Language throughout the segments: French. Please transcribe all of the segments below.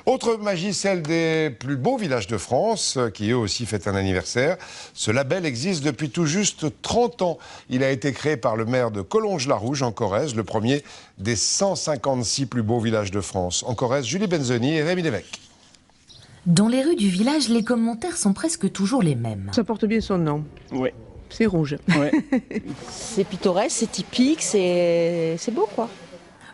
Autre magie, celle des plus beaux villages de France, qui eux aussi fêtent un anniversaire. Ce label existe depuis tout juste 30 ans. Il a été créé par le maire de Collonges-la-Rouge, en Corrèze, le premier des 156 plus beaux villages de France. En Corrèze, Julie Benzoni et Rémi Lévesque. Dans les rues du village, les commentaires sont presque toujours les mêmes. Ça porte bien son nom. Oui. C'est rouge. Ouais. C'est pittoresque, c'est typique, c'est beau quoi.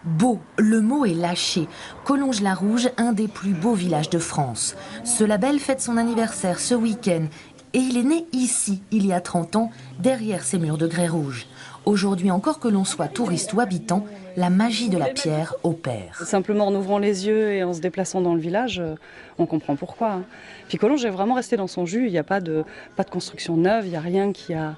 Beau, le mot est lâché. Collonges-la-Rouge, un des plus beaux villages de France. Ce label fête son anniversaire ce week-end. Et il est né ici, il y a 30 ans, derrière ces murs de grès rouge. Aujourd'hui encore, que l'on soit touriste ou habitant, la magie de la pierre opère. Simplement en ouvrant les yeux et en se déplaçant dans le village, on comprend pourquoi. Puis Collonges est vraiment resté dans son jus, il n'y a pas de construction neuve, il n'y a rien qui a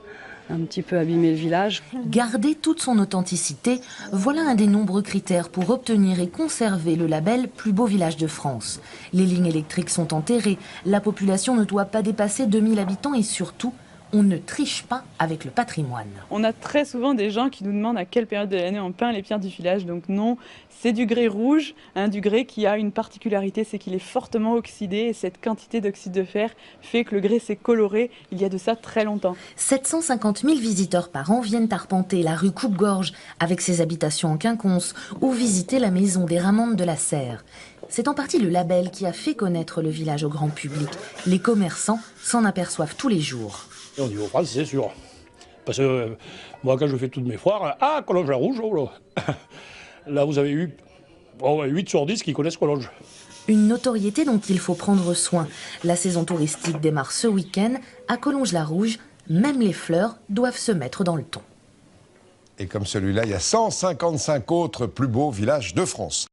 un petit peu abîmé le village. Garder toute son authenticité, voilà un des nombreux critères pour obtenir et conserver le label Plus beau village de France. Les lignes électriques sont enterrées, la population ne doit pas dépasser 2000 habitants et surtout, on ne triche pas avec le patrimoine. On a très souvent des gens qui nous demandent à quelle période de l'année on peint les pierres du village. Donc non, c'est du grès rouge, du grès qui a une particularité, c'est qu'il est fortement oxydé. Et cette quantité d'oxyde de fer fait que le grès s'est coloré il y a de ça très longtemps. 750 000 visiteurs par an viennent arpenter la rue Coupe-Gorge avec ses habitations en quinconce ou visiter la maison des Ramandes de la Serre. C'est en partie le label qui a fait connaître le village au grand public. Les commerçants s'en aperçoivent tous les jours. Au niveau France, c'est sûr. Parce que moi, quand je fais toutes mes foires, Collonges-la-Rouge, oh là. Là, vous avez eu 8 sur 10 qui connaissent Collonges. Une notoriété dont il faut prendre soin. La saison touristique démarre ce week-end. À Collonges-la-Rouge, même les fleurs doivent se mettre dans le ton. Et comme celui-là, il y a 155 autres plus beaux villages de France.